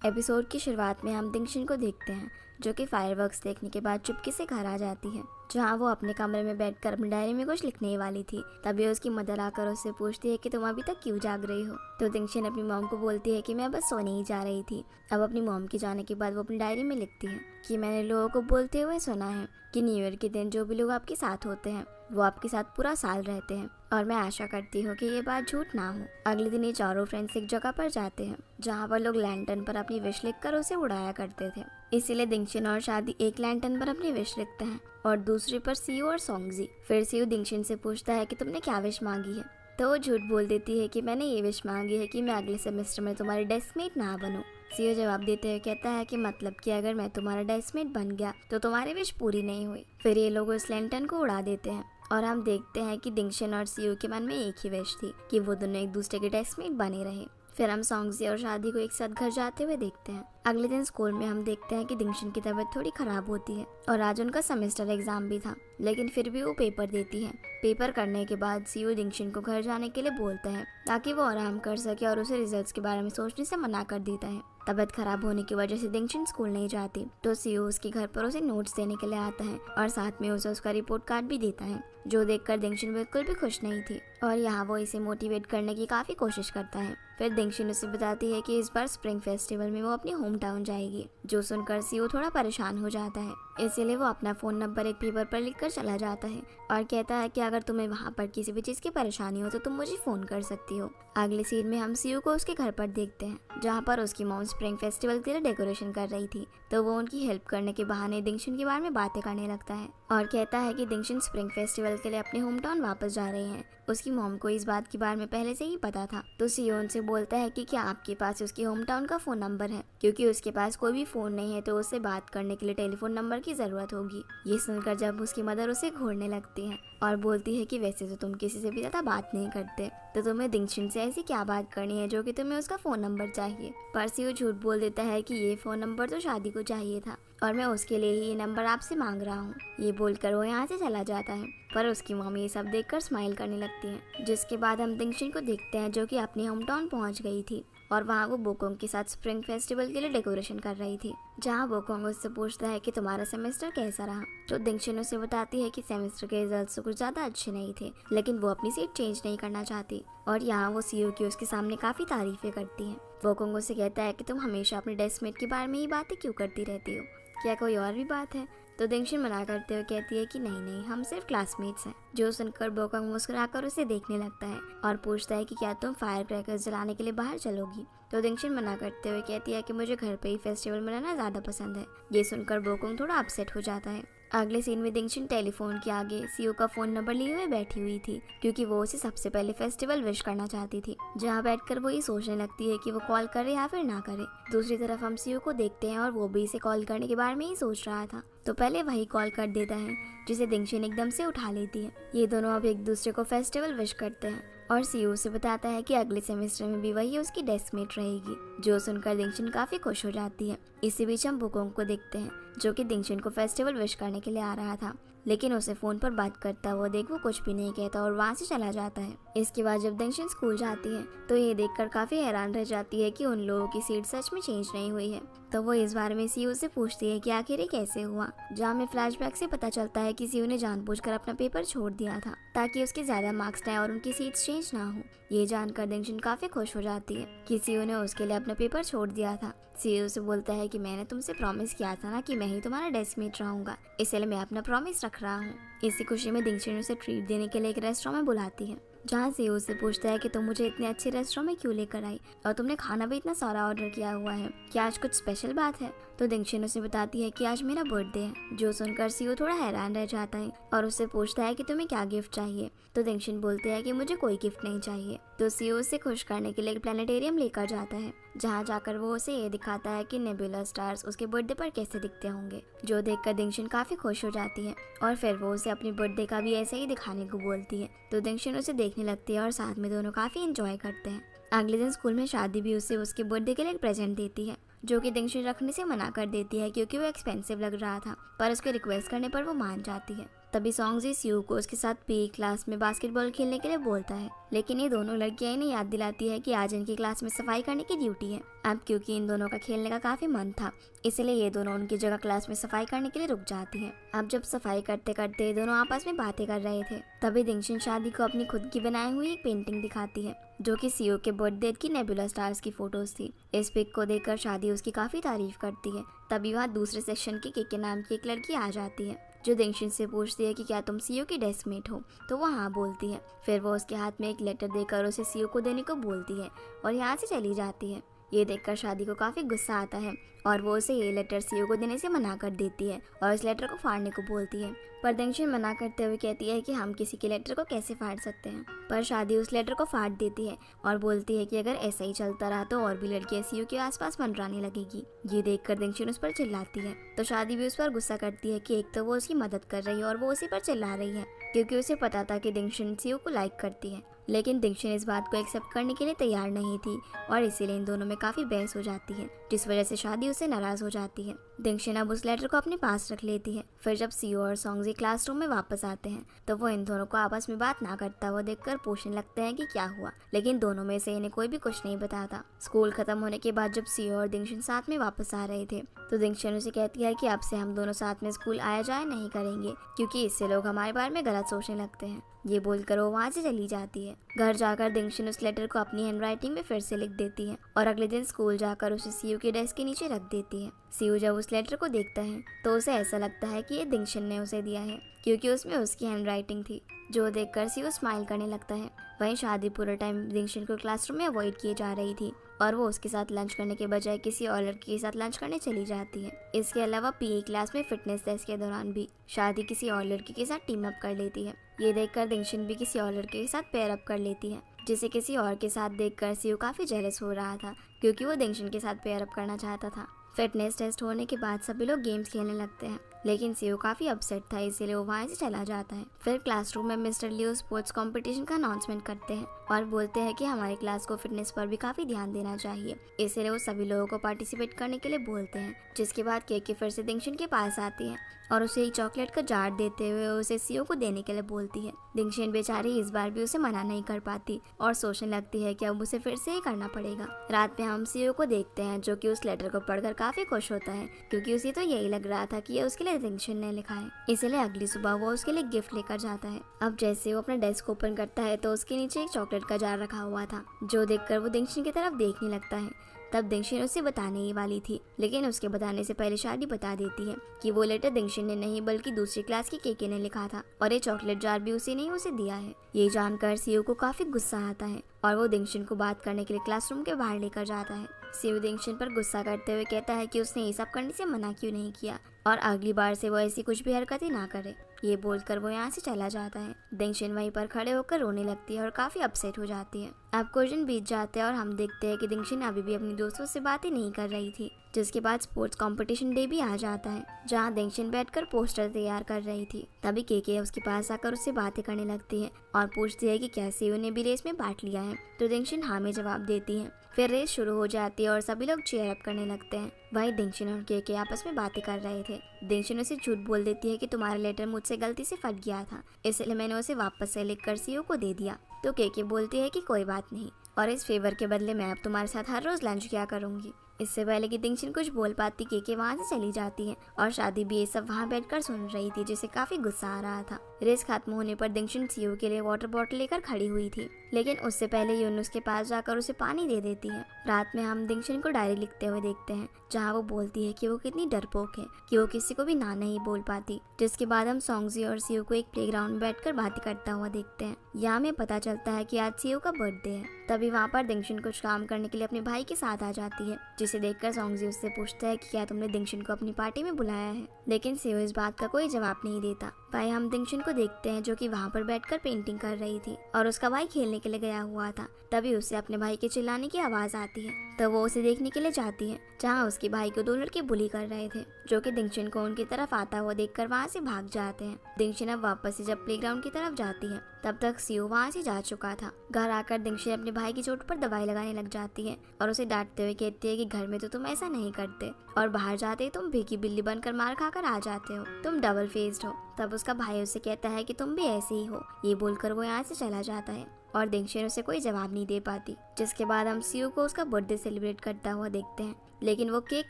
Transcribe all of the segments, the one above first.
Episode की शुरुआत में हम दिंगशिन को देखते हैं जो कि फायरवर्क्स देखने के बाद चुपके से घर आ जाती है, जहां वो अपने कमरे में बैठकर अपनी डायरी में कुछ लिखने ही वाली थी। तभी उसकी मदर आकर उससे पूछती है कि तुम अभी तक क्यों जाग रही हो। तो दिंगशिन अपनी मॉम को बोलती है कि मैं बस सोने ही जा रही थी। अब अपनी मॉम के जाने के बाद वो अपनी डायरी में लिखती है कि मैंने लोगों को बोलते हुए सुना है कि न्यू ईयर के दिन जो भी लोग आपके साथ होते हैं वो आपके साथ पूरा साल रहते हैं, और मैं आशा करती हूँ कि ये बात झूठ ना हो। अगले दिन ये चारों फ्रेंड्स एक जगह पर जाते हैं जहाँ पर लोग लैंटर्न पर अपनी विश लिखकर उसे उड़ाया करते थे। इसीलिए दिंगशिन और शादी एक लैंटर्न पर अपनी विश लिखते हैं और दूसरे पर सीयू और सोंगजी। फिर सीयू दिंगशिन से पूछता है कि तुमने क्या विश मांगी है, तो वो झूठ बोल देती है कि मैंने ये विश मांगी है कि मैं अगले सेमेस्टर में तुम्हारी डेस्कमेट ना बनूं। सीयू जवाब देते हुए कहता है कि मतलब कि अगर मैं तुम्हारा डेस्कमेट बन गया तो तुम्हारी विश पूरी नहीं हुई। फिर ये लोग उस लैंटर्न को उड़ा देते हैं और हम देखते हैं कि दिंगशिन और सीयू के मन में एक ही विश थी कि वो दोनों एक दूसरे के डेस्कमेट बने रहे। फिर हम सोंगजी और शादी को एक साथ घर जाते हुए देखते हैं। अगले दिन स्कूल में हम देखते हैं कि दिंगशिन की तबीयत थोड़ी खराब होती है और आज उनका सेमेस्टर एग्जाम भी था, लेकिन फिर भी वो पेपर देती है। पेपर करने के बाद सीयू दिंगशिन को घर जाने के लिए बोलता है ताकि वो आराम कर सके और उसे रिजल्ट्स के बारे में सोचने से मना कर देता है। तबीयत खराब होने की वजह से दिंगशिन स्कूल नहीं जाती, तो सीयू उसके घर पर उसे नोट्स देने के लिए आता है और साथ में उसे उसका रिपोर्ट कार्ड भी देता है, जो देखकर दिंगशिन बिल्कुल भी खुश नहीं थी और यहाँ वो इसे मोटिवेट करने की काफी कोशिश करता है। फिर दिंगशिन उसे बताती है कि इस बार स्प्रिंग फेस्टिवल में वो अपनी होम टाउन जाएगी, जो सुनकर सीयू थोड़ा परेशान हो जाता है। इसीलिए वो अपना फोन नंबर एक पेपर पर लिखकर चला जाता है और कहता है कि अगर तुम्हें वहाँ पर किसी भी चीज की परेशानी हो तो तुम मुझे फोन कर सकती हो। अगले सीन में हम सीयू को उसके घर पर देखते हैं जहाँ पर उसकी मॉम स्प्रिंग फेस्टिवल के लिए डेकोरेशन कर रही थी, तो वो उनकी हेल्प करने के बहाने दिंगशिन के बारे में बातें करने लगता है और कहता है कि दिंगशिन स्प्रिंग फेस्टिवल के लिए अपने होम टाउन वापस जा रहे हैं। उसकी मॉम को इस बात के बारे में पहले से ही पता था, तो सीयू उनसे बोलता है कि क्या आपके पास उसके होम टाउन का फोन नंबर है, क्योंकि उसके पास कोई भी फोन नहीं है तो उससे बात करने के लिए टेलीफोन नंबर की जरूरत होगी। ये सुनकर जब उसकी मदर उसे घूरने लगती है और बोलती है कि वैसे तो तुम किसी से भी ज्यादा बात नहीं करते, तो तुम्हें दिंगशिन से ऐसी क्या बात करनी है जो कि तुम्हें उसका फोन नंबर चाहिए। पर सीयू झूठ बोल देता है कि ये फोन नंबर तो शादी को चाहिए था और मैं उसके लिए ही ये नंबर आपसे मांग रहा हूँ। ये बोलकर वो यहाँ से चला जाता है, पर उसकी मम्मी ये सब देखकर स्माइल करने लगती है। जिसके बाद हम दिंगशिन को देखते हैं जो कि अपनी होम टाउन पहुँच गई थी और वहाँ वो बोकोंग के साथ स्प्रिंग फेस्टिवल के लिए डेकोरेशन कर रही थी, जहाँ बोकोंग उससे पूछता है कि तुम्हारा सेमेस्टर कैसा रहा। तो दिंगशिन उसे बताती है कि सेमेस्टर के रिजल्ट्स तो कुछ ज्यादा अच्छे नहीं थे, लेकिन वो अपनी सीट चेंज नहीं करना चाहती। और यहाँ वो सीयू की उसके सामने काफी तारीफें करती है। बोकोंग उसे कहता है कि तुम हमेशा अपने डेस्कमेट के बारे में ही बातें क्यों करती रहती हो, क्या कोई और भी बात है। तो दिंगशिन मना करते हुए कहती है कि नहीं नहीं, हम सिर्फ क्लासमेट्स हैं। जो सुनकर बोकोंग मुस्कुराकर उसे देखने लगता है और पूछता है कि क्या तुम फायर क्रैकर्स जलाने के लिए बाहर चलोगी। तो दिंगशिन मना करते हुए कहती है कि मुझे घर पे ही फेस्टिवल मनाना ज्यादा पसंद है। ये सुनकर बोकोंग थोड़ा अपसेट हो जाता है। अगले सीन में दिंगशिन टेलीफोन के आगे सीयू का फोन नंबर लिए हुए बैठी हुई थी, क्योंकि वो उसे सबसे पहले फेस्टिवल विश करना चाहती थी। जहाँ बैठकर वो ये सोचने लगती है कि वो कॉल करे या फिर ना करे। दूसरी तरफ हम सीयू को देखते हैं और वो भी इसे कॉल करने के बारे में ही सोच रहा था, तो पहले वही कॉल कर देता है, जिसे दिंगशिन एकदम से उठा लेती है। ये दोनों अब एक दूसरे को फेस्टिवल विश करते हैं और सीयू से बताता है कि अगले सेमेस्टर में भी वही उसकी डेस्कमेट रहेगी, जो सुनकर दिंगशिन काफी खुश हो जाती है। इसी बीच हम बोकोंग को देखते हैं जो कि दिंगशिन को फेस्टिवल विश करने के लिए आ रहा था, लेकिन उसे फोन पर बात करता हुआ देख वो कुछ भी नहीं कहता और वहाँ से चला जाता है। इसके बाद जब दिंगशिन स्कूल जाती है तो ये देखकर काफी हैरान रह जाती है कि उन लोगों की सीट सच में चेंज नहीं हुई है। तो वो इस बारे में सीयू से पूछती है कि आखिर ये कैसे हुआ, जहाँ में फ्लैशबैक से पता चलता है कि सीयू ने जानबूझकर अपना पेपर छोड़ दिया था ताकि उसके ज्यादा मार्क्स आए और उनकी सीट्स चेंज ना हो। ये जानकर दिंगशिन काफी खुश हो जाती है कि सीयू ने उसके लिए अपना पेपर छोड़ दिया था। सीयू से बोलता है कि मैंने तुमसे प्रॉमिस किया था ना कि मैं ही तुम्हारा डेस्कमेट रहूंगा, इसलिए मैं अपना प्रॉमिस रख रहा हूँ। इसी खुशी में दिंगशिन उसे ट्रीट देने के लिए एक रेस्टोरेंट में बुलाती है, जहाँ सीयू से पूछता है कि तुम मुझे इतने अच्छे रेस्टोरेंट में क्यों लेकर आई और तुमने खाना भी इतना सारा ऑर्डर किया हुआ है, क्या आज कुछ स्पेशल बात है। तो दिंगशिन उसे बताती है कि आज मेरा बर्थडे है। जो सुनकर सीयू थोड़ा हैरान रह जाता है और उससे पूछता है कि तुम्हें क्या गिफ्ट चाहिए। तो दिंगशिन बोलते हैं कि मुझे कोई गिफ्ट नहीं चाहिए। तो सीयू उसे खुश करने के लिए एक प्लेनेटेरियम लेकर जाता है, जहाँ जाकर वो उसे ये दिखाता है कि नेबुला स्टार्स उसके बर्थडे पर कैसे दिखते होंगे, जो देखकर दिंगशिन काफी खुश हो जाती है और फिर वो उसे अपनी बर्थडे का भी ऐसे ही दिखाने को बोलती है। तो दिंगशिन उसे देखने लगती है और साथ में दोनों काफी एंजॉय करते हैं। अगले दिन स्कूल में शादी भी उसे उसके बर्थडे के लिए एक प्रेजेंट देती है, जो कि दिंगशिन रखने से मना कर देती है क्योंकि वो एक्सपेंसिव लग रहा था, पर उसके रिक्वेस्ट करने पर वो मान जाती है। तभी सॉन्गजी सियो को उसके साथ पीई क्लास में बास्केटबॉल खेलने के लिए बोलता है, लेकिन ये दोनों लड़कियां इन्हें याद दिलाती है कि आज इनकी क्लास में सफाई करने की ड्यूटी है। अब क्योंकि इन दोनों का खेलने का काफी मन था, इसलिए ये दोनों उनकी जगह क्लास में सफाई करने के लिए रुक जाती है। अब जब सफाई करते करते ये दोनों आपस में बातें कर रहे थे, तभी दिंगशिन शादी को अपनी खुद की बनाई हुई एक पेंटिंग दिखाती है, जो कि सीओ के बर्थडे की नेबुला स्टार्स की फोटोज थी। इस पिक को देखकर शादी उसकी काफी तारीफ करती है। तभी वहाँ दूसरे सेक्शन की के नाम की एक लड़की आ जाती है, जो दिंगशिन से पूछती है कि क्या तुम सीओ की डेस्कमेट हो, तो वो हाँ बोलती है। फिर वो उसके हाथ में एक लेटर देकर उसे सीओ को देने को बोलती है और यहाँ से चली जाती है। ये देखकर शादी को काफी गुस्सा आता है और वो उसे ये लेटर सीओ को देने से मना कर देती है और इस लेटर को फाड़ने को बोलती है। पर दिंगशिन मना करते हुए कहती है कि हम किसी के लेटर को कैसे फाड़ सकते हैं। पर शादी उस लेटर को फाड़ देती है और बोलती है कि अगर ऐसा ही चलता रहा तो और भी लड़कियां सीओ के आसपास मंडराने लगेगी। ये देखकर दिंगशिन उस पर चिल्लाती है, तो शादी भी उस पर गुस्सा करती है कि एक तो वो उसकी मदद कर रही है और वो उसी पर चिल्ला रही है, क्योंकि उसे पता था कि दिंगशिन सीओ को लाइक करती है। लेकिन दिंगशिन इस बात को एक्सेप्ट करने के लिए तैयार नहीं थी और इसीलिए इन दोनों में काफी बहस हो जाती है, जिस वजह से शादी उससे नाराज हो जाती है। दिंगशिन अब उस लेटर को अपने पास रख लेती है। फिर जब सीओ और सॉन्गजी क्लासरूम में वापस आते हैं, तो वो इन दोनों को आपस में बात ना करता हुआ देखकर पूछने लगते हैं कि क्या हुआ, लेकिन दोनों में से इन्हें कोई भी कुछ नहीं बताता। स्कूल खत्म होने के बाद जब सीओ और दिंगशिन साथ में वापस आ रहे थे, तो दिंगशिन उसे कहती है कि अब से हम दोनों साथ में स्कूल आया जाए नहीं करेंगे, क्योंकि इससे लोग हमारे बारे में गलत सोचने लगते हैं। ये बोलकर वो वहाँ से चली जाती है। घर जाकर दिंगशिन उस लेटर को अपनी हैंडराइटिंग में फिर से लिख देती है और अगले दिन स्कूल जाकर उसे सीओ के डेस्क के नीचे रख देती है। सीओ जब उस लेटर को देखता है तो उसे ऐसा लगता है कि ये दिंगशिन ने उसे दिया है, क्योंकि उसमें उसकी हैंडराइटिंग थी, जो देखकर सीओ स्माइल करने लगता है। वहीं शादी पूरा टाइम दिंगशिन को क्लासरूम में अवॉइड किए जा रही थी और वो उसके साथ लंच करने के बजाय किसी और लड़की के साथ लंच करने चली जाती है। इसके अलावा पीई क्लास में फिटनेस टेस्ट के दौरान भी शादी किसी और लड़की के साथ टीम अप कर लेती है। ये देखकर दिंगशिन भी किसी और लड़के के साथ पेयर अप कर लेती है, जिसे किसी और के साथ देखकर सीओ काफी जेलस हो रहा था, क्योंकि वो दिंगशिन के साथ पेयर अप करना चाहता था। फिटनेस टेस्ट होने के बाद सभी लोग गेम्स खेलने लगते हैं, लेकिन सीओ काफी अपसेट था, इसीलिए वो वहाँ से चला जाता है। फिर क्लासरूम में मिस्टर लियो स्पोर्ट्स कंपटीशन का अनाउंसमेंट करते हैं और बोलते हैं कि हमारी क्लास को फिटनेस पर भी काफी ध्यान देना चाहिए, इसलिए वो सभी लोगों को पार्टिसिपेट करने के लिए बोलते हैं। जिसके बाद केके फिर से दिंगशिन के पास आती है और उसे एक चॉकलेट का जार देते हुए उसे सीओ को देने के लिए बोलती है। दिंगशिन बेचारी इस बार भी उसे मना नहीं कर पाती और सोचने लगती है कि अब उसे फिर से ही करना पड़ेगा। रात में हम सीओ को देखते हैं, जो कि उस लेटर को पढ़कर काफी खुश होता है, क्योंकि उसे तो यही लग रहा था कि ये उसके लिए दिंगशिन ने लिखा है। इसलिए अगली सुबह वो उसके लिए गिफ्ट लेकर जाता है। अब जैसे वो अपना डेस्क ओपन करता है तो उसके नीचे एक चॉकलेट का जार रखा हुआ था, जो देखकर वो दिंगशिन की तरफ देखने लगता है। तब दिंगशिन उसे बताने ही वाली थी, लेकिन उसके बताने से पहले शादी बता देती है कि वो लेटर दिंगशिन ने नहीं बल्कि दूसरी क्लास की केके ने लिखा था और ये चॉकलेट जार भी उसी ने उसे दिया है। ये जानकर सीओ को काफी गुस्सा आता है और वो दिंगशिन को बात करने के लिए क्लासरूम के बाहर लेकर जाता है। सीओ दिंगशिन पर गुस्सा करते हुए कहता है कि उसने ये सब करने से मना क्यों नहीं किया और अगली बार से वो ऐसी कुछ भी हरकतें ना करे। ये बोलकर वो यहाँ से चला जाता है। दिंगशिन वहीं पर खड़े होकर रोने लगती है और काफी अपसेट हो जाती है। अब कुछ दिन बीत जाते हैं और हम देखते हैं कि दिंगशिन अभी भी अपनी दोस्तों से बातें नहीं कर रही थी। जिसके बाद स्पोर्ट्स कंपटीशन डे भी आ जाता है, जहाँ दिंगशिन बैठकर पोस्टर तैयार कर रही थी। तभी केके उसके पास आकर उससे बातें करने लगती है और पूछती है कि क्या सीओ ने भी रेस में पार्ट लिया है, तो दिंगशिन हाँ में जवाब देती है। फिर रेस शुरू हो जाती है और सभी लोग चीयर अप करने लगते हैं। वहीं दिंगशिन और केके आपस में बातें कर रहे थे। दिंगशिन उसे झूठ बोल देती है कि तुम्हारा लेटर मुझसे गलती से फट गया था, इसलिए मैंने उसे वापस से लिखकर सीओ को दे दिया। तो केके बोलती है कि कोई बात नहीं, और इस फेवर के बदले मैं अब तुम्हारे साथ हर रोज लंच किया करूंगी। इससे पहले कि दिंगशिन कुछ बोल पाती, केके वहाँ से चली जाती है और शादी भी ये सब वहाँ बैठकर सुन रही थी, जिसे काफी गुस्सा आ रहा था। रेस खत्म होने पर दिंगशिन सीओ के लिए वाटर बॉटल लेकर खड़ी हुई थी, लेकिन उससे पहले यूनुस के पास जाकर उसे पानी दे देती है। रात में हम दिंगशिन को डायरी लिखते हुए देखते हैं, जहाँ वो बोलती है कि वो कितनी डरपोक है कि वो किसी को भी ना नहीं बोल पाती। जिसके बाद हम सॉन्गजी और सीओ को एक प्लेग्राउंड में बैठकर बातें करता हुआ देखते हैं। यहाँ हमें पता चलता है कि आज सीओ का बर्थडे है। तभी वहाँ पर दिंगशिन कुछ काम करने के लिए अपने भाई के साथ आ जाती है, जिसे देखकर सॉन्गजी उससे पूछता है कि क्या तुमने दिंगशिन को अपनी पार्टी में बुलाया है, लेकिन सीओ इस बात का कोई जवाब नहीं देता। भाई हम दिंगशिन को देखते हैं, जो कि वहाँ पर बैठकर पेंटिंग कर रही थी और उसका भाई खेलने के लिए गया हुआ था। तभी उसे अपने भाई के चिल्लाने की आवाज आती है। तो वो उसे देखने के लिए जाती है, जहाँ उसके भाई को 2 लड़के बुली कर रहे थे, जो कि दिंगशन को उनकी तरफ आता हुआ देखकर वहाँ से भाग जाते हैं। दिंगशन अब वापस से जब प्लेग्राउंड की तरफ जाती है, तब तक सियो वहाँ से जा चुका था। घर आकर दिंगशन अपने भाई की चोट पर दवाई लगाने लग जाती है और उसे डांटते हुए कहती है कि घर में तो तुम ऐसा नहीं करते और बाहर जाते ही तुम भीगी बिल्ली बनकर मार खाकर आ जाते हो, तुम डबल फेस्ड हो। तब उसका भाई उसे कहता है कि तुम भी ऐसे ही हो। ये बोलकर वो यहाँ से चला जाता है और दिंगशन उसे कोई जवाब नहीं दे पाती। जिसके बाद हम सियो को उसका बर्थडे सेलिब्रेट करता हुआ देखते हैं, लेकिन वो केक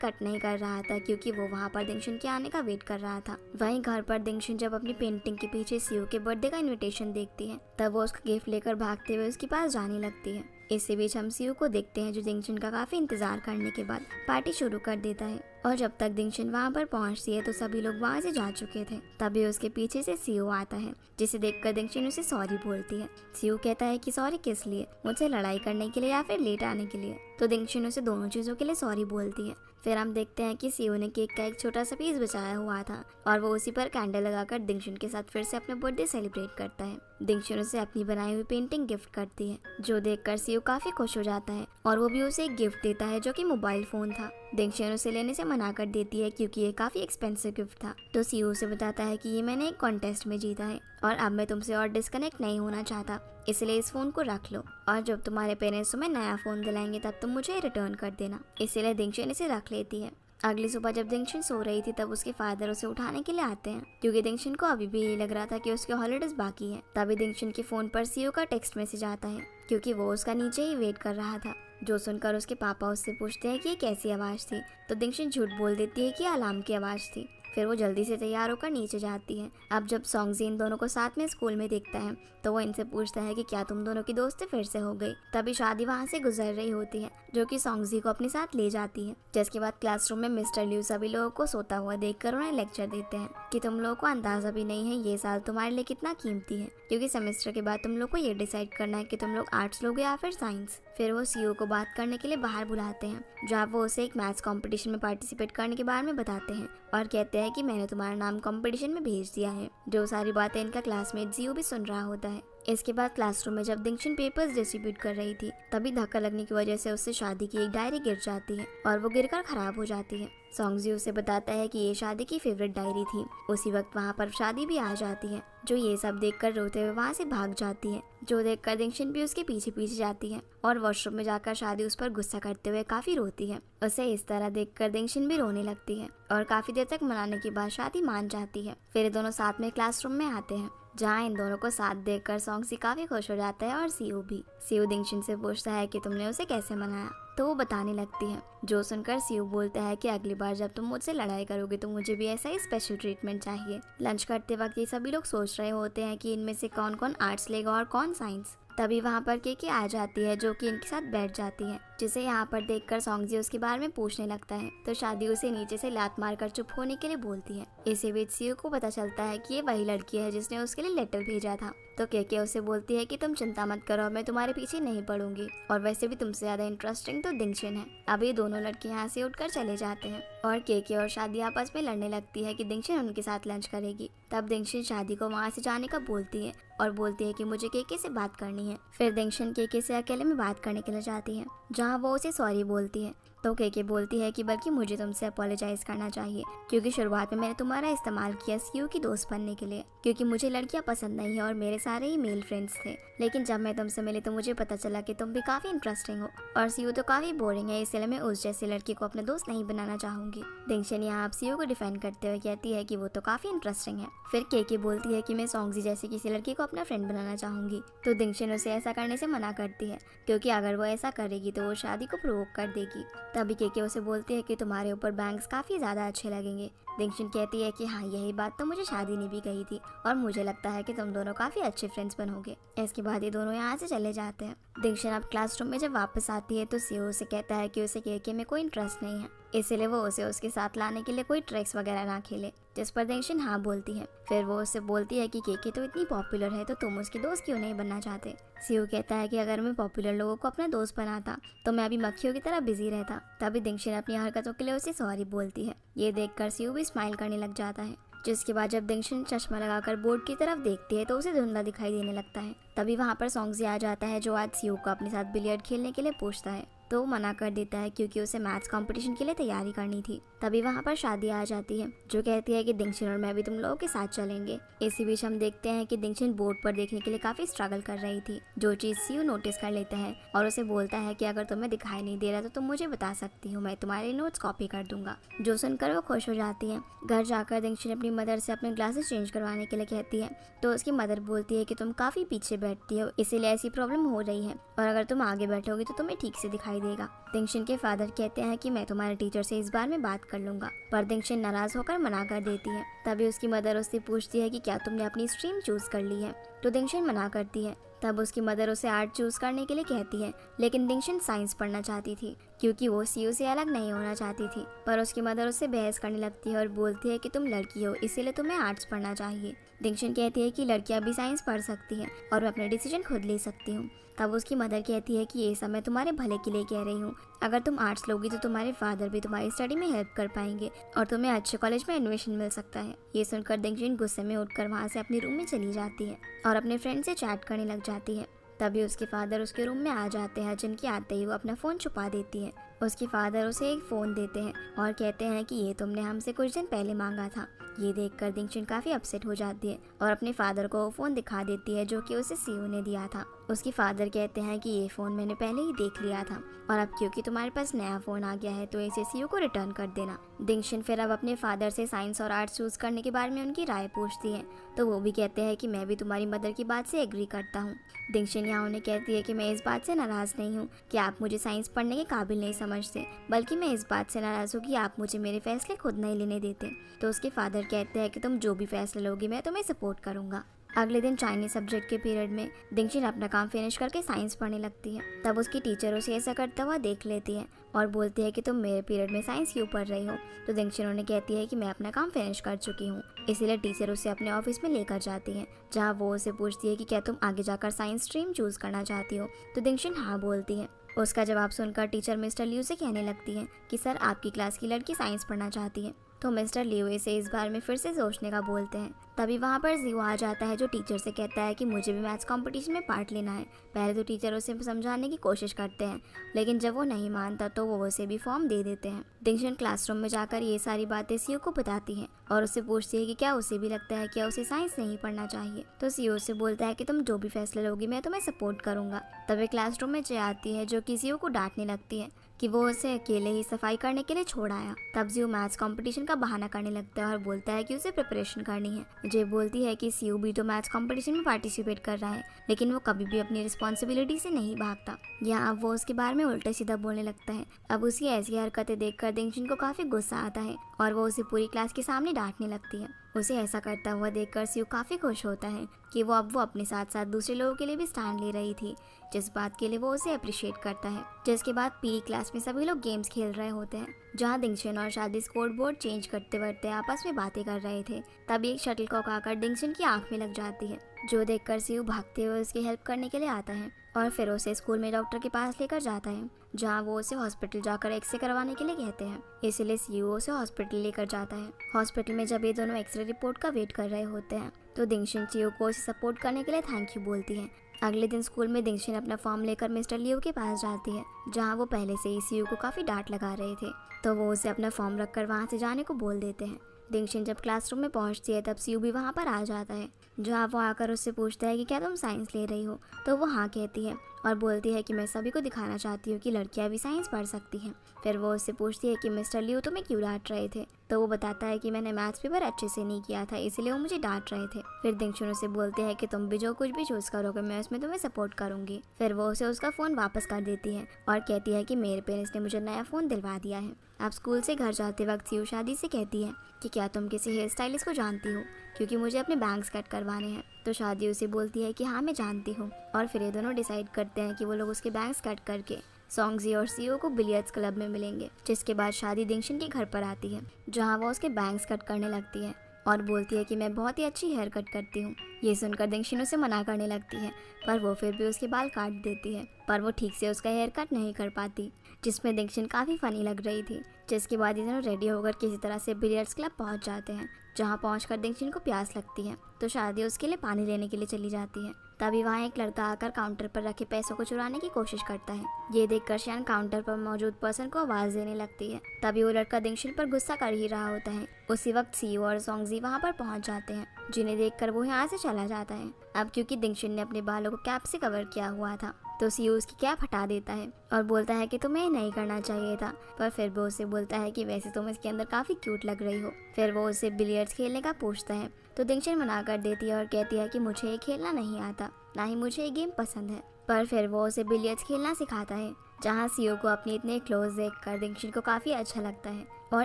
कट नहीं कर रहा था क्योंकि वो वहाँ पर दिंगशन के आने का वेट कर रहा था। वहीं घर पर दिंगशन जब अपनी पेंटिंग के पीछे सियो के बर्थडे का इनविटेशन देखती है, तब वो उसका गिफ्ट लेकर भागते हुए उसके पास जाने लगती है। इसी बीच हम सियो को देखते हैं, जो दिंगशन का काफी इंतजार करने के बाद पार्टी शुरू कर देता है। और जब तक दिंगशन वहाँ पर पहुँचती है तो सभी लोग वहाँ से जा चुके थे। तभी उसके पीछे से सियो आता है, जिसे देखकर दिंगशन उसे सॉरी बोलती है। सियो कहता है कि सॉरी किस लिए, मुझसे लड़ाई करने के लिए या फिर लेट आने के लिए। तो दिंगशन उसे दोनों चीजों के लिए सॉरी बोलती है। फिर हम देखते हैं कि सियो ने केक का एक छोटा सा पीस बचाया हुआ था और वो उसी पर कैंडल लगाकर दिंगशन के साथ फिर से अपना बर्थडे सेलिब्रेट करता है। दिंगशन उसे अपनी बनाई हुई पेंटिंग गिफ्ट करती है, जो देखकर सियो काफी खुश हो जाता है और वो भी उसे एक गिफ्ट देता है, जो कि मोबाइल फोन था। दिंगशन उसे लेने से मना कर देती है क्योंकि ये काफी एक्सपेंसिव गिफ्ट था। तो सियो उसे बताता है कि ये मैंने एक कॉन्टेस्ट में जीता है और अब मैं तुमसे और डिस्कनेक्ट नहीं होना चाहता, इसलिए इस फोन को रख लो और जब तुम्हारे पेरेंट्स तुम्हें नया फोन दिलाएंगे तब तुम मुझे रिटर्न कर देना। इसलिए दिंगशन इसे रख लेती है। अगली सुबह जब दिंगशन सो रही थी, तब उसके फादर उसे उठाने के लिए आते हैं क्योंकि दिंगशन को अभी भी ये लग रहा था कि उसके हॉलीडेज बाकी है। तभी दिंगशन के फोन पर सियो का टेक्स्ट मैसेज आता है क्योंकि वो उसका नीचे ही वेट कर रहा था, जो सुनकर उसके पापा उससे पूछते हैं कि ये कैसी आवाज़ थी। तो दिंगशन झूठ बोल देती है कि अलार्म की आवाज़ थी। फिर वो जल्दी से तैयार होकर नीचे जाती है। अब जब सॉन्गजी इन दोनों को साथ में स्कूल में देखता है, तो वो इनसे पूछता है कि क्या तुम दोनों की दोस्ती फिर से हो गई। तभी शादी वहाँ से गुजर रही होती है, जो कि सॉन्गजी को अपने साथ ले जाती है। जिसके बाद क्लासरूम में मिस्टर लिू सभी लोगों को सोता हुआ देखकर उन्हें लेक्चर देते हैं कि तुम लोगों को अंदाजा भी नहीं है ये साल तुम्हारे लिए कितना कीमती है, क्योंकि सेमेस्टर के बाद तुम लोग को ये डिसाइड करना है कि तुम लोग आर्ट्स लोगे या फिर साइंस। फिर वो सीओ को बात करने के लिए बाहर बुलाते हैं, जहाँ वो उसे एक मैथ्स कंपटीशन में पार्टिसिपेट करने के बारे में बताते हैं और कहते हैं कि मैंने तुम्हारा नाम कंपटीशन में भेज दिया है। जो सारी बातें इनका क्लासमेट जियो भी सुन रहा होता है। इसके बाद क्लासरूम में जब दिंगशन पेपर्स डिस्ट्रीब्यूट कर रही थी, तभी धक्का लगने की वजह से उससे शादी की एक डायरी गिर जाती है और वो गिरकर खराब हो जाती है। सॉन्गजी उसे बताता है कि ये शादी की फेवरेट डायरी थी। उसी वक्त वहाँ पर शादी भी आ जाती है, जो ये सब देखकर रोते हुए वहाँ से भाग जाती है। जो देखकर दिंगशन भी उसके पीछे पीछे जाती है और वॉशरूम में जाकर शादी उस पर गुस्सा करते हुए काफी रोती है। उसे इस तरह देखकर दिंगशन भी रोने लगती है और काफी देर तक मनाने के बाद शादी मान जाती है। फिर ये दोनों साथ में क्लासरूम में आते हैं, जहाँ इन दोनों को साथ देखकर सॉन्गजी काफी खुश हो जाता है और सीओ भी। सीओ दिंगशन से पूछता है कि तुमने उसे कैसे मनाया, तो वो बताने लगती है। जो सुनकर सीओ बोलता है कि अगली बार जब तुम मुझसे लड़ाई करोगे तो मुझे भी ऐसा ही स्पेशल ट्रीटमेंट चाहिए। लंच करते वक्त ये सभी लोग सोच रहे होते हैं कि इनमें से कौन कौन आर्ट्स लेगा और कौन साइंस। तभी वहाँ पर केके आ जाती है, जो कि इनके साथ बैठ जाती है, जिसे यहाँ पर देखकर सॉन्गजी उसके बारे में पूछने लगता है। तो शादी उसे नीचे से लात मारकर चुप होने के लिए बोलती है। इसी बीच सीओ को पता चलता है कि ये वही लड़की है जिसने उसके लिए लेटर भेजा था। तो केके उसे बोलती है कि तुम चिंता मत करो, मैं तुम्हारे पीछे नहीं पड़ूंगी, और वैसे भी तुमसे ज्यादा इंटरेस्टिंग तो दिंगशन है। अब ये दोनों लड़के यहाँ से उठकर चले जाते हैं और केके और शादी आपस में लड़ने लगती है कि दिंगशन उनके साथ लंच करेगी। तब दिंगशन शादी को वहाँ से जाने का बोलती है और बोलती है कि मुझे केके से बात करनी है। फिर दिंगशन केके से अकेले में बात करने के लिए जाती है, जहाँ वो उसे सॉरी बोलती है। तो केके बोलती है कि बल्कि मुझे तुमसे अपोलोजाइज करना चाहिए, क्योंकि शुरुआत में मैंने तुम्हारा इस्तेमाल किया सीओ की दोस्त बनने के लिए, क्योंकि मुझे लड़कियां पसंद नहीं है और मेरे सारे ही मेल फ्रेंड्स थे। लेकिन जब मैं तुमसे मिली तो मुझे पता चला कि तुम भी काफी इंटरेस्टिंग हो और सीओ तो काफी बोरिंग है, इसलिए मैं उस जैसी लड़की को अपना दोस्त नहीं बनाना चाहूंगी। दिंगशन यहाँ आप सीओ को डिफेंड करते हुए कहती है कि वो तो काफी इंटरेस्टिंग है। फिर केके बोलती है कि मैं सॉन्गजी जैसी किसी लड़की को अपना फ्रेंड बनाना चाहूंगी। तो दिंगशन उसे ऐसा करने से मना करती है, क्योंकि अगर वो ऐसा करेगी तो वो शादी को प्रोवोक कर देगी। तभी केके उसे बोलती है कि तुम्हारे ऊपर बैंग्स काफी ज्यादा अच्छे लगेंगे। दिंगशन कहती है कि हाँ, यही बात तो मुझे शादी ने भी कही थी और मुझे लगता है कि तुम दोनों काफी अच्छे फ्रेंड्स बनोगे। इसके बाद ये दोनों यहाँ से चले जाते हैं। दिंगशन अब क्लासरूम में जब वापस आती है तो सीओ उसे कहता है कि उसे केके में कोई इंटरेस्ट नहीं है, इसलिए वो उसे उसके साथ लाने के लिए कोई ट्रिक्स वगैरह ना खेले, जिस पर दिंगशन हाँ बोलती है। फिर वो उससे बोलती है कि केके तो इतनी पॉपुलर है तो तुम उसकी दोस्त क्यों नहीं बनना चाहते। सीओ कहता है कि अगर मैं पॉपुलर लोगों को अपना दोस्त बनाता तो मैं अभी मक्खियों की तरह बिजी रहता। तभी दिंगशन अपनी हरकतों के लिए उसे सॉरी बोलती है। ये देखकर सीओ भी स्माइल करने लग जाता है। जिसके बाद जब दिंगशन चश्मा लगाकर बोर्ड की तरफ देखती है तो उसे धुंधला दिखाई देने लगता है। तभी वहाँ पर सॉन्गजी आ जाता है, जो आज सीओ को अपने साथ बिलियर्ड खेलने के लिए पूछता है। तो वो मना कर देता है क्योंकि उसे मैथ्स कंपटीशन के लिए तैयारी करनी थी। तभी वहाँ पर शादी आ जाती है जो कहती है कि दिंगशिन और मैं भी तुम लोगों के साथ चलेंगे। इसी बीच हम देखते हैं कि दिंगशिन बोर्ड पर देखने के लिए काफी स्ट्रगल कर रही थी, जो चीज सीयू नोटिस कर लेता है और उसे बोलता है कि अगर तुम्हें दिखाई नहीं दे रहा तो तुम मुझे बता सकती हो, मैं तुम्हारे नोट्स कॉपी कर दूंगा। जो सुनकर वो खुश हो जाती है। घर जाकर दिंगशिन अपनी मदर से अपने ग्लासेस चेंज करवाने के लिए कहती है तो उसकी मदर बोलती है कि तुम काफी पीछे बैठती हो, इसीलिए ऐसी प्रॉब्लम हो रही है, और अगर तुम आगे बैठोगी तो तुम्हें ठीक से दिखाई देगा। दिंगशिन के फादर कहते हैं कि मैं तुम्हारे टीचर से इस बार में बात कर लूंगा, पर दिंगशिन नाराज होकर मना कर देती है। तभी उसकी मदर उससे पूछती है कि क्या तुमने अपनी स्ट्रीम चूज कर ली है, तो दिंगशिन मना करती है। तब उसकी मदर उसे आर्ट चूज करने के लिए कहती है, लेकिन दिंगशिन साइंस पढ़ना चाहती थी क्योंकि वो सीयू से अलग नहीं होना चाहती थी। पर उसकी मदर उससे बहस करने लगती है और बोलती है कि तुम लड़की हो, इसीलिए तुम्हें आर्ट्स पढ़ना चाहिए। दिंगशिन कहती है कि लड़कियां भी साइंस पढ़ सकती हैं और मैं अपने डिसीजन खुद ले सकती हूँ। तब उसकी मदर कहती है कि ये सब मैं तुम्हारे भले के लिए कह रही हूँ, अगर तुम आर्ट्स लोगी तो तुम्हारे फादर भी तुम्हारी स्टडी में हेल्प कर पाएंगे और तुम्हें अच्छे कॉलेज में एडमिशन मिल सकता है। ये सुनकर दिंगशिन गुस्से में उठकर वहाँ से अपने रूम में चली जाती है और अपने फ्रेंड से चैट करने लग जाती है। तभी उसके फादर उसके रूम में आ जाते हैं, जिनके आते ही वो अपना फ़ोन छुपा देती है। उसके फादर उसे एक फ़ोन देते हैं और कहते हैं कि ये तुमने हमसे कुछ दिन पहले मांगा था। ये देखकर दिंगशिन काफ़ी अपसेट हो जाती है और अपने फादर को वो फ़ोन दिखा देती है जो कि उसे सीयू ने दिया था। उसके फादर कहते हैं कि ये फ़ोन मैंने पहले ही देख लिया था और अब क्योंकि तुम्हारे पास नया फ़ोन आ गया है तो इसे सीयू को रिटर्न कर देना। दिंगशिन फिर अब अपने फादर से साइंस और आर्ट्स चूज़ करने के बारे में उनकी राय पूछती है, तो वो भी कहते हैं कि मैं भी तुम्हारी मदर की बात से एग्री करता हूँ। दिंगशिन यहाँ उन्हें कहती है कि मैं इस बात से नाराज़ नहीं हूँ कि आप मुझे साइंस पढ़ने के काबिल नहीं समझते, बल्कि मैं इस बात से नाराज़ हूँ कि आप मुझे मेरे फैसले खुद नहीं लेने देते। तो उसके फादर कहते हैं कि तुम जो भी फैसला लोगी मैं तुम्हें सपोर्ट करूँगा। अगले दिन चाइनीज सब्जेक्ट के पीरियड में दिंगशिन अपना काम फिनिश करके साइंस पढ़ने लगती है। तब उसकी टीचर उसे ऐसा करता हुआ देख लेती है और बोलती है कि तुम मेरे पीरियड में साइंस क्यों पढ़ रही हो। तो दिंगशिन उन्हें कहती है कि मैं अपना काम फिनिश कर चुकी हूँ, इसीलिए टीचर उसे अपने ऑफिस में लेकर जाती है, जहाँ वो उसे पूछती है कि क्या तुम आगे जाकर साइंस स्ट्रीम चूज करना चाहती हो। तो दिंगशिन हाँ बोलती है। उसका जवाब सुनकर टीचर मिस्टर लियू से कहने लगती है कि सर आपकी क्लास की लड़की साइंस पढ़ना चाहती है। तो मिस्टर लियू इसे इस बार में फिर से सोचने का बोलते हैं। तभी वहाँ पर जियो आ जाता है जो टीचर से कहता है कि मुझे भी मैथ्स कंपटीशन में पार्ट लेना है। पहले तो टीचर उसे समझाने की कोशिश करते हैं, लेकिन जब वो नहीं मानता तो वो उसे भी फॉर्म दे देते हैं। दिंगशिन क्लासरूम में जाकर ये सारी बातें सीयू को बताती है और उससे पूछती है कि क्या उसे भी लगता है कि उसे साइंस नहीं पढ़ना चाहिए। तो सीयू से बोलता है कि तुम जो भी फैसला लोगी मैं तुम्हें सपोर्ट करूंगा। तभी क्लासरूम में जय आती है जो कि सीयू को डांटने लगती है कि वो उसे अकेले ही सफाई करने के लिए छोड़ आया। तब जियो मैथ्स कंपटीशन का बहाना करने लगता है और बोलता है कि उसे प्रिपरेशन करनी है। जे बोलती है कि सीयू भी तो मैथ्स कंपटीशन में पार्टिसिपेट कर रहा है, लेकिन वो कभी भी अपनी रिस्पॉन्सिबिलिटी से नहीं भागता। यहाँ अब वो उसके बारे में उल्टा सीधा बोलने लगता है। अब उसकी ऐसी हरकतें देखकर दिंगशिन को काफी गुस्सा आता है और वो उसे पूरी क्लास के सामने डांटने लगती है। उसे ऐसा करता हुआ देखकर सीयू काफी खुश होता है कि वो अपने साथ साथ दूसरे लोगों के लिए भी स्टैंड ले रही थी, जिस बात के लिए वो उसे अप्रिशिएट करता है। जिसके बाद पीई क्लास में सभी लोग गेम्स खेल रहे होते हैं, जहाँ दिंगशिन और शादी स्कोर बोर्ड चेंज करते वरते आपस में बातें कर रहे थे। तभी एक शटलकॉक आकर दिंगशिन की आंख में लग जाती है, जो देखकर सीयू भागते हुए उसकी हेल्प करने के लिए आता है और फिर उसे स्कूल में डॉक्टर के पास लेकर जाता है, जहाँ वो उसे हॉस्पिटल जाकर एक्सरे करवाने के लिए कहते हैं। इसलिए सीयू उसे हॉस्पिटल लेकर जाता है। हॉस्पिटल में जब ये दोनों एक्सरे रिपोर्ट का वेट कर रहे होते हैं तो दिंगशिन सीयू को उसे सपोर्ट करने के लिए थैंक यू बोलती है। अगले दिन स्कूल में दिंगशिन अपना फॉर्म लेकर मिस्टर लियू के पास जाती है, जहाँ वो पहले से ही सीयू को काफ़ी डांट लगा रहे थे, तो वो उसे अपना फॉर्म रखकर वहाँ से जाने को बोल देते हैं। दिंगशिन जब क्लासरूम में पहुँचती है तब सीयू भी वहाँ पर आ जाता है, जहाँ वो आकर उससे पूछता है कि क्या तुम साइंस ले रही हो। तो वो हाँ कहती है और बोलती है कि मैं सभी को दिखाना चाहती हूँ कि लड़कियाँ भी साइंस पढ़ सकती हैं। फिर वो उससे पूछती है कि मिस्टर लियू तुम्हें क्यों डांट रहे थे। तो वो बताता है कि मैंने मैथ्स पेपर अच्छे से नहीं किया था, इसलिए वो मुझे डांट रहे थे। फिर दिंगशिन उसे बोलते हैं कि तुम भी जो कुछ भी चूज करोगे मैं उसमें तुम्हें सपोर्ट करूंगी। फिर वो उसे उसका फ़ोन वापस कर देती है और कहती है कि मेरे पेरेंट्स ने मुझे नया फ़ोन दिलवा दिया है। अब स्कूल से घर जाते वक्त सीयू शादी से कहती है कि क्या तुम किसी हेयर स्टाइलिस्ट को जानती हो, क्योंकि मुझे अपने बैंग्स कट करवाने हैं। तो शादी उसे बोलती है कि हाँ मैं जानती हूँ और फिर ये दोनों डिसाइड करते हैं कि वो लोग उसके बैंग्स कट करके सॉन्गजी और सीयू को बिलियर्ड्स क्लब में मिलेंगे। जिसके बाद शादी दिंगशिन के घर पर आती है, जहाँ वो उसके बैंग्स कट करने लगती है और बोलती है कि मैं बहुत ही अच्छी हेयर कट करती हूँ। ये सुनकर दिंगशिन उसे मना करने लगती है, पर वो फिर भी उसके बाल काट देती है, पर वो ठीक से उसका हेयर कट नहीं कर पाती, जिसमें दिंगशिन काफ़ी फनी लग रही थी। जिसके बाद ये दोनों रेडी होकर किसी तरह से बिलियर्ड्स क्लब पहुंच जाते हैं, जहां पहुंचकर दिंगशिन को प्यास लगती है तो शादी उसके लिए पानी लेने के लिए चली जाती है। तभी वहाँ एक लड़का आकर काउंटर पर रखे पैसों को चुराने की कोशिश करता है। ये देखकर शियान काउंटर पर मौजूद पर्सन को आवाज देने लगती है। तभी वो लड़का दिंगशिन पर गुस्सा कर ही रहा होता है। उसी वक्त सीयू और सोंगजी वहाँ पर पहुँच जाते हैं, जिन्हें देखकर वो यहाँ से चला जाता है। अब क्योंकि दिंगशिन ने अपने बालों को कैप से कवर किया हुआ था तो सीयू उसकी कैप हटा देता है और बोलता है कि तुम्हें नहीं करना चाहिए था, पर फिर वो उससे बोलता है कि वैसे तुम इसके अंदर काफी क्यूट लग रही हो। फिर वो उससे बिलियर्ड्स खेलने का पूछता है तो दिंगशिन मना कर देती है और कहती है कि मुझे ये खेलना नहीं आता, ना ही मुझे ये गेम पसंद है। पर फिर वो उसे बिलियर्ड्स खेलना सिखाता है, जहाँ सीयू को अपनी इतने क्लोज देखकर दिंगशिन को काफ़ी अच्छा लगता है और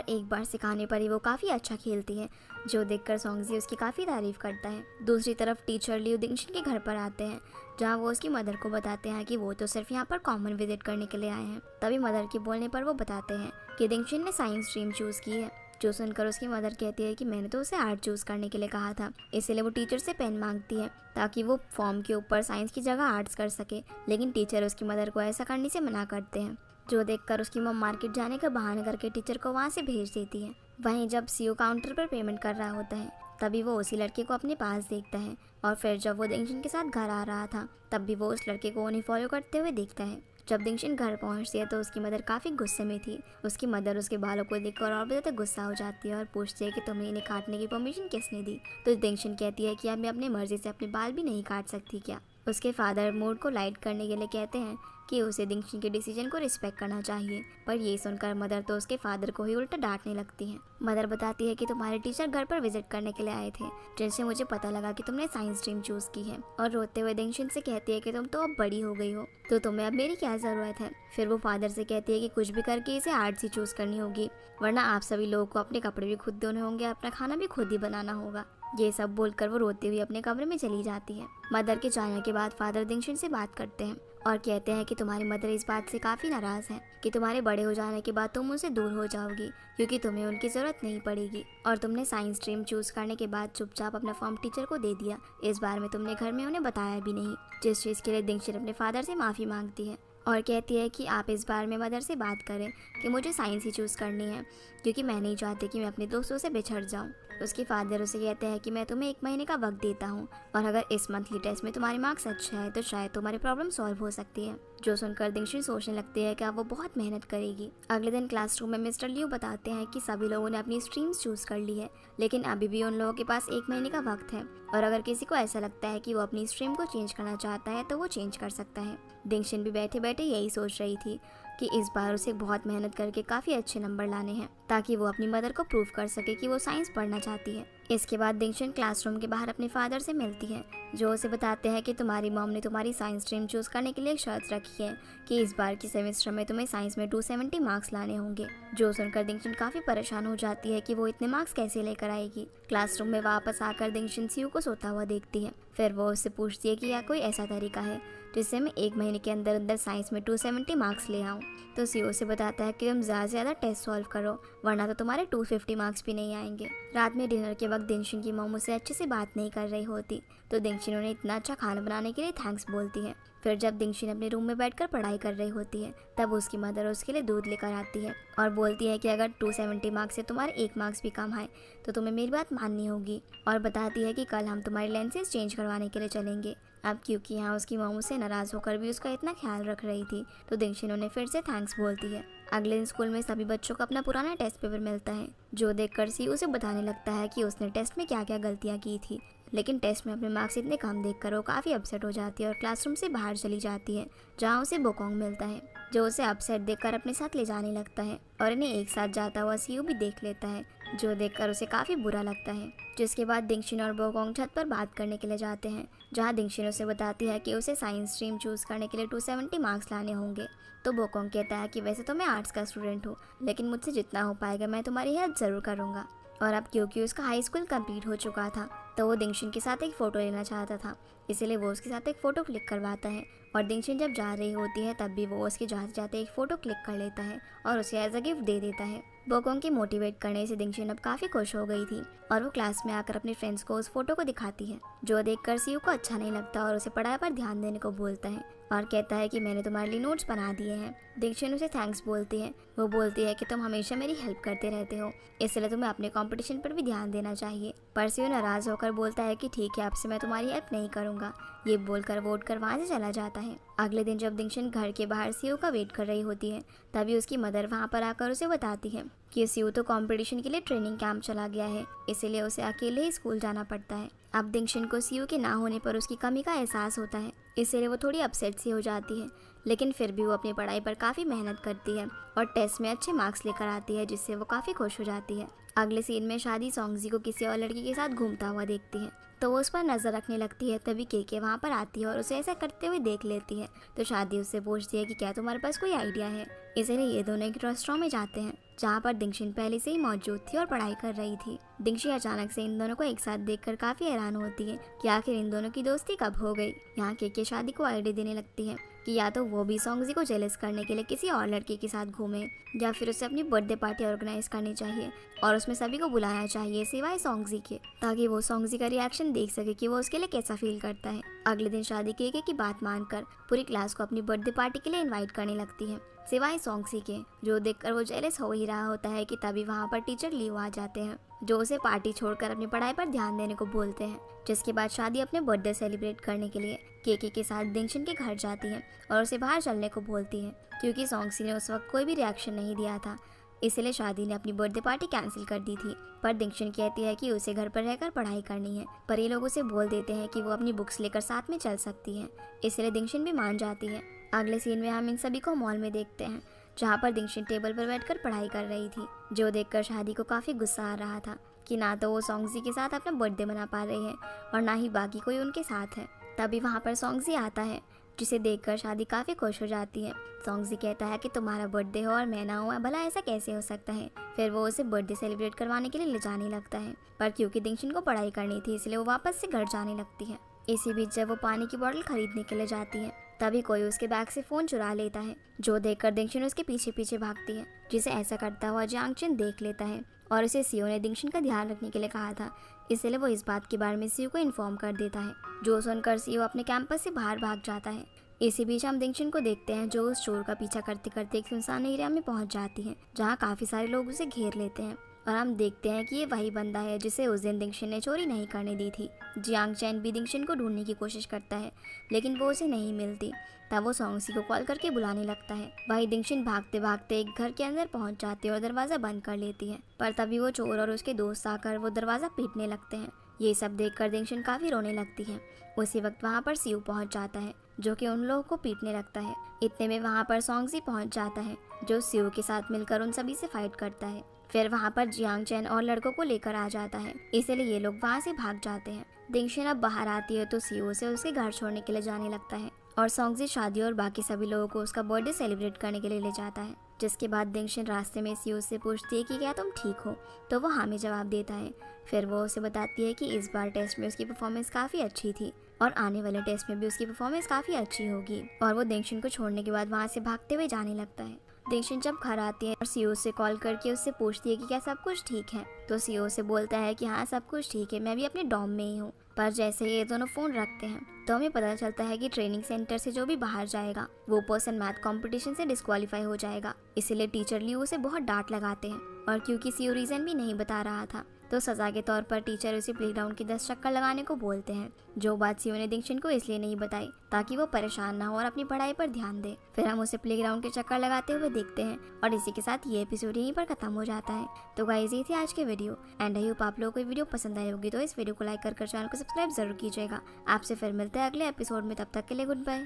एक बार सिखाने पर ही वो काफ़ी अच्छा खेलती है, जो देखकर सोंगजी उसकी काफ़ी तारीफ करता है। दूसरी तरफ टीचर लियू दिंगशिन के घर पर आते हैं, जहाँ वो उसकी मदर को बताते हैं कि वो तो सिर्फ यहाँ पर कॉमन विजिट करने के लिए आए हैं। तभी मदर के बोलने पर वो बताते हैं कि दिंगशिन ने साइंस स्ट्रीम चूज़ की है, जो सुनकर उसकी मदर कहती है कि मैंने तो उसे आर्ट चूज़ करने के लिए कहा था। इसलिए वो टीचर से पेन मांगती है ताकि वो फॉर्म के ऊपर साइंस की जगह आर्ट्स कर सके, लेकिन टीचर उसकी मदर को ऐसा करने से मना करते हैं, जो देखकर उसकी मम मार्केट जाने का बहाना करके टीचर को वहाँ से भेज देती है। वहीं जब सीयू काउंटर पर पेमेंट कर रहा होता है तभी वो उसी लड़के को अपने पास देखता है और फिर जब वो दिंगशिन के साथ घर आ रहा था तब भी वो उस लड़के को उन्हें फॉलो करते हुए देखता है। जब दिंगशिन घर पहुंचती है तो उसकी मदर काफ़ी गुस्से में थी। उसकी मदर उसके बालों को देखकर और भी ज़्यादा गुस्सा हो जाती है और पूछती है कि तुम्हें इन्हें काटने की परमिशन किसने दी। तो दिंगशिन कहती है कि अब मैं अपनी मर्जी से अपने बाल भी नहीं काट सकती क्या। उसके फादर मूड को लाइट करने के लिए कहते हैं कि उसे दिंगशिन के डिसीजन को रिस्पेक्ट करना चाहिए, पर ये सुनकर मदर तो उसके फादर को ही उल्टा डांटने लगती है। मदर बताती है कि तुम्हारे टीचर घर पर विजिट करने के लिए आए थे, जिनसे मुझे पता लगा कि तुमने साइंस स्ट्रीम चूज की है, और रोते हुए दिंगशिन से कहती है कि तुम तो अब बड़ी हो गई हो तो तुम्हें अब मेरी क्या ज़रूरत है। फिर वो फादर से कहती है कि कुछ भी करके इसे आर्ट्स ही चूज करनी होगी, वरना आप सभी लोगों को अपने कपड़े भी खुद धोने होंगे, अपना खाना भी खुद ही बनाना होगा। ये सब बोलकर वो रोते हुए अपने कमरे में चली जाती है। मदर के जाने के बाद फादर दिंगशिन से बात करते हैं और कहते हैं कि तुम्हारी मदर इस बात से काफ़ी नाराज़ है कि तुम्हारे बड़े हो जाने के बाद तुम उनसे दूर हो जाओगी, क्योंकि तुम्हें उनकी ज़रूरत नहीं पड़ेगी, और तुमने साइंस स्ट्रीम चूज़ करने के बाद चुपचाप अपना फॉर्म टीचर को दे दिया। इस बार में तुमने घर में उन्हें बताया भी नहीं, जिस चीज़ के लिए दिंगशिन अपने फादर से माफ़ी मांगती है और कहती है कि आप इस बार में मदर से बात करें कि मुझे साइंस ही चूज़ करनी है, क्योंकि मैं नहीं चाहती कि मैं अपने दोस्तों से बिछड़ जाऊं। उसके फादर उसे कहते हैं कि मैं तुम्हें 1 महीने का वक्त देता हूं, और अगर इस मंथली टेस्ट में तुम्हारे मार्क्स अच्छे हैं तो शायद तुम्हारी प्रॉब्लम सॉल्व हो सकती है। जो सुनकर दिंगशिन सोचने लगती है कि अब वो बहुत मेहनत करेगी। अगले दिन क्लासरूम में मिस्टर लियू बताते हैं कि सभी लोगों ने अपनी स्ट्रीम्स चूज कर ली है, लेकिन अभी भी उन लोगों के पास 1 महीने का वक्त है, और अगर किसी को ऐसा लगता है कि वो अपनी स्ट्रीम को चेंज करना चाहता है तो वो चेंज कर सकता है। दिंगशिन भी बैठे बैठे यही सोच रही थी कि इस बार उसे बहुत मेहनत करके काफ़ी अच्छे नंबर लाने हैं, ताकि वो अपनी मदर को प्रूव कर सके कि वो साइंस पढ़ना चाहती है। इसके बाद दिंगशिन क्लासरूम के बाहर अपने फादर से मिलती है, जो उसे बताते हैं कि तुम्हारी मॉम ने तुम्हारी साइंस स्ट्रीम चूज करने के लिए एक शर्त रखी है कि इस बार की सेमेस्टर में तुम्हें साइंस में 270 मार्क्स लाने होंगे। जो सुनकर दिंगशिन काफ़ी परेशान हो जाती है कि वो इतने मार्क्स कैसे लेकर आएगी। क्लासरूम में वापस आकर दिंगशिन सीयू को सोता हुआ देखती है। फिर वो उससे पूछती है कि क्या कोई ऐसा तरीका है जिससे मैं 1 महीने के अंदर अंदर साइंस में 270 मार्क्स ले आऊँ। तो सीयू से बताता है कि तुम ज़्यादा से ज़्यादा टेस्ट सॉल्व करो, वरना तो तुम्हारे 250 मार्क्स भी नहीं आएंगे। रात में डिनर के वक्त दिंगशिन की मॉम उसे अच्छे से बात नहीं कर रही होती, तो दिंगशिन उन्हें इतना अच्छा खाना बनाने के लिए थैंक्स बोलती है। फिर जब दिंगशिन अपने रूम में बैठकर पढ़ाई कर रही होती है तब उसकी मदर उसके लिए दूध लेकर आती है और बोलती है कि अगर 270 मार्क्स से तुम्हारे 1 मार्क्स भी कम आए तो तुम्हें मेरी बात माननी होगी, और बताती है कि कल हम तुम्हारे लेंसेज चेंज करवाने के लिए चलेंगे। अब क्योंकि यहाँ उसकी मॉम से नाराज़ होकर भी उसका इतना ख्याल रख रही थी तो दिंगशिन उन्हें फिर से थैंक्स बोलती है। अगले दिन स्कूल में सभी बच्चों को अपना पुराना टेस्ट पेपर मिलता है, जो देखकर सी उसे बताने लगता है कि उसने टेस्ट में क्या क्या गलतियाँ की थी, लेकिन टेस्ट में अपने मार्क्स इतने कम देखकर वो काफ़ी अपसेट हो जाती है और क्लासरूम से बाहर चली जाती है, जहाँ उसे बोकोंग मिलता है, जो उसे अपसेट देखकर अपने साथ ले जाने लगता है और इन्हें एक साथ जाता हुआ सीयू भी देख लेता है, जो देखकर उसे काफ़ी बुरा लगता है। जिसके बाद दिंगशिन और बोकोंग छत पर बात करने के लिए जाते हैं, जहाँ दिंगशिन उसे बताती है कि उसे साइंस स्ट्रीम चूज़ करने के लिए 270 मार्क्स लाने होंगे। तो बोकोंग कहता है कि वैसे तो मैं आर्ट्स का स्टूडेंट हूँ, लेकिन मुझसे जितना हो पाएगा मैं तुम्हारी हेल्प ज़रूर करूँगा। और अब क्योंकि उसका हाई स्कूल कंप्लीट हो चुका था तो वो दिंगशिन के साथ एक फ़ोटो लेना चाहता था, इसीलिए वो उसके साथ एक फ़ोटो क्लिक करवाता है और दिंगशन जब जा रही होती है तब भी वो उसके जाते जाते एक फ़ोटो क्लिक कर लेता है और उसे एज अ गिफ्ट दे देता है। बोकोंग के मोटिवेट करने से दिंगशन अब काफ़ी खुश हो गई थी और वो क्लास में आकर अपने फ्रेंड्स को उस फोटो को दिखाती है, जो देखकर सीयू को अच्छा नहीं लगता और उसे पढ़ाई पर ध्यान देने को बोलता है और कहता है कि मैंने तुम्हारे लिए नोट्स बना दिए हैं। दिंगशन उसे थैंक्स बोलती है। वो बोलती है कि तुम हमेशा मेरी हेल्प करते रहते हो, इसलिए तुम्हें अपने कंपटीशन पर भी ध्यान देना चाहिए। पर सीयू नाराज होकर बोलता है कि ठीक है, अब से मैं तुम्हारी हेल्प नहीं करूँगा। ये बोलकर वो उठकर वहाँ से चला जाता है। अगले दिन जब दिंगशन घर के बाहर सीयू का वेट कर रही होती है तभी उसकी मदर वहाँ पर आकर उसे बताती है कि सीयू तो कंपटीशन के लिए ट्रेनिंग कैंप चला गया है, इसीलिए उसे अकेले ही स्कूल जाना पड़ता है। अब दिंगशन को सीयू के ना होने पर उसकी कमी का एहसास होता है, इसलिए वो थोड़ी अपसेट सी हो जाती है, लेकिन फिर भी वो अपनी पढ़ाई पर काफ़ी मेहनत करती है और टेस्ट में अच्छे मार्क्स लेकर आती है, जिससे वो काफ़ी खुश हो जाती है। अगले सीन में शादी सोंगजी को किसी और लड़की के साथ घूमता हुआ देखती है तो वो उस पर नज़र रखने लगती है। तभी केके वहाँ पर आती है और उसे ऐसा करते हुए देख लेती है तो शादी उससे पूछती है कि क्या तुम्हारे पास कोई आइडिया है। इसलिए ये दोनों एक रेस्टोरेंट में जाते हैं जहाँ पर दिंगशन पहले से ही मौजूद थी और पढ़ाई कर रही थी। दिंगशी अचानक से इन दोनों को एक साथ देखकर काफ़ी हैरान होती है कि आखिर इन दोनों की दोस्ती कब हो गई। यहाँ केके शादी को आइडिया देने लगती है कि या तो वो भी सोंगजी को जेलस करने के लिए किसी और लड़के के साथ घूमे या फिर उसे अपनी बर्थडे पार्टी ऑर्गेनाइज करनी चाहिए और उसमें सभी को बुलाना चाहिए सिवाय सोंगजी के, ताकि वो सोंगजी का रिएक्शन देख सके कि वो उसके लिए कैसा फील करता है। अगले दिन शादी केके की बात मानकर पूरी क्लास को अपनी बर्थडे पार्टी के लिए इन्वाइट करने लगती है सिवाय सोंगजी के, जो देखकर वो जेलस हो ही रहा होता है कि तभी वहाँ पर टीचर लियो आ जाते हैं जो उसे पार्टी छोड़कर अपनी पढ़ाई पर ध्यान देने को बोलते हैं। जिसके बाद शादी अपने बर्थडे सेलिब्रेट करने के लिए केके के साथ दिंगशन के घर जाती है और उसे बाहर चलने को बोलती है क्योंकि सोंगजी ने उस वक्त कोई भी रिएक्शन नहीं दिया था, इसलिए शादी ने अपनी बर्थडे पार्टी कैंसिल कर दी थी। पर दिंगशन कहती है कि उसे घर पर रहकर पढ़ाई करनी है, पर ये लोग उसे बोल देते हैं कि वो अपनी बुक्स लेकर साथ में चल सकती है, इसलिए दिंगशन भी मान जाती है। अगले सीन में हम इन सभी को मॉल में देखते हैं जहाँ पर दिंगशन टेबल पर बैठकर पढ़ाई कर रही थी, जो देखकर शादी को काफ़ी गुस्सा आ रहा था कि ना तो वो सोंगजी के साथ अपना बर्थडे मना पा रही है और ना ही बाकी कोई उनके साथ है। तभी वहाँ पर सोंगजी आता है जिसे देखकर शादी काफ़ी खुश हो जाती है। सोंगजी कहता है कि तुम्हारा बर्थडे हो और मैं ना हूँ, भला ऐसा कैसे हो सकता है। फिर वो उसे बर्थडे सेलिब्रेट करवाने के लिए ले जाने लगता है, पर क्योंकि दिंगशन को पढ़ाई करनी थी इसलिए वो वापस से घर जाने लगती है। इसी बीच जब वो पानी की बोतल खरीदने के लिए जाती है तभी कोई उसके बैग से फ़ोन चुरा लेता है, जो देखकर दिंगशन उसके पीछे पीछे भागती है, जिसे ऐसा करता हुआ जियांग चेन देख लेता है और उसे सीयू ने दिंगशन का ध्यान रखने के लिए कहा था, इसलिए वो इस बात के बारे में सीयू को इन्फॉर्म कर देता है, जो सुनकर सीयू अपने कैंपस से बाहर भाग जाता है। इसी बीच हम दिंगशन को देखते हैं जो उस चोर का पीछा करते करते एक सुनसान एरिया में पहुंच जाती है जहां काफ़ी सारे लोग उसे घेर लेते हैं और हम देखते हैं कि ये वही बंदा है जिसे उस दिन दिंगशन ने चोरी नहीं करने दी थी। जियांग चैन भी दिंगशन को ढूंढने की कोशिश करता है लेकिन वो उसे नहीं मिलती, तब वो सोंगजी को कॉल करके बुलाने लगता है। वही दिंगशन भागते भागते एक घर के अंदर पहुंच जाती है और दरवाज़ा बंद कर लेती है, पर तभी वो चोर और उसके दोस्त आकर वो दरवाज़ा पीटने लगते हैं। ये सब देखकर दिंगशन काफ़ी रोने लगती है। उसी वक्त वहाँ पर सीयू पहुँच जाता है जो कि उन लोगों को पीटने लगता है। इतने में वहाँ पर सोंगजी पहुँच जाता है जो सीयू के साथ मिलकर उन सभी से फाइट करता है। फिर वहाँ पर जियांग चैन और लड़कों को लेकर आ जाता है, इसलिए ये लोग वहाँ से भाग जाते हैं। दिंगशन अब बाहर आती है तो सीयू से उसके घर छोड़ने के लिए जाने लगता है और सोंगजी शादी और बाकी सभी लोगों को उसका बर्थडे सेलिब्रेट करने के लिए ले जाता है। जिसके बाद दिंगशन रास्ते में सीयू से पूछती है कि क्या तुम ठीक हो, तो वो हाँ में जवाब देता है। फिर वो उसे बताती है कि इस बार टेस्ट में उसकी परफॉर्मेंस काफ़ी अच्छी थी और आने वाले टेस्ट में भी उसकी परफॉर्मेंस काफ़ी अच्छी होगी, और वो दिंगशन को छोड़ने के बाद वहाँ से भागते हुए जाने लगता है। दिंगशन जब घर आती है और सीयू से कॉल करके उससे पूछती है कि क्या सब कुछ ठीक है, तो सीयू से बोलता है कि हाँ सब कुछ ठीक है, मैं भी अपने डॉम में ही हूँ। पर जैसे ही ये दोनों फ़ोन रखते हैं तो हमें पता चलता है कि ट्रेनिंग सेंटर से जो भी बाहर जाएगा वो पर्सन मैथ कंपटीशन से डिस्क्वालीफाई हो जाएगा, इसलिए टीचर लियू उसे बहुत डांट लगाते हैं। और क्योंकि सीयू रीज़न भी नहीं बता रहा था तो सज़ा के तौर पर टीचर उसे प्लेग्राउंड के 10 चक्कर लगाने को बोलते हैं, जो बात सीयू ने दिंगशन को इसलिए नहीं बताई ताकि वो परेशान ना हो और अपनी पढ़ाई पर ध्यान दे। फिर हम उसे प्लेग्राउंड के चक्कर लगाते हुए देखते हैं और इसी के साथ ये एपिसोड यहीं पर खत्म हो जाता है। तो गाइस ये थी आज के वीडियो एंड आई होप आप लोगों को वीडियो पसंद आई होगी, तो इस वीडियो को लाइक कर चैनल को सब्सक्राइब जरूर कीजिएगा। आपसे फिर मिलते हैं अगले एपिसोड में, तब तक के लिए गुड बाय।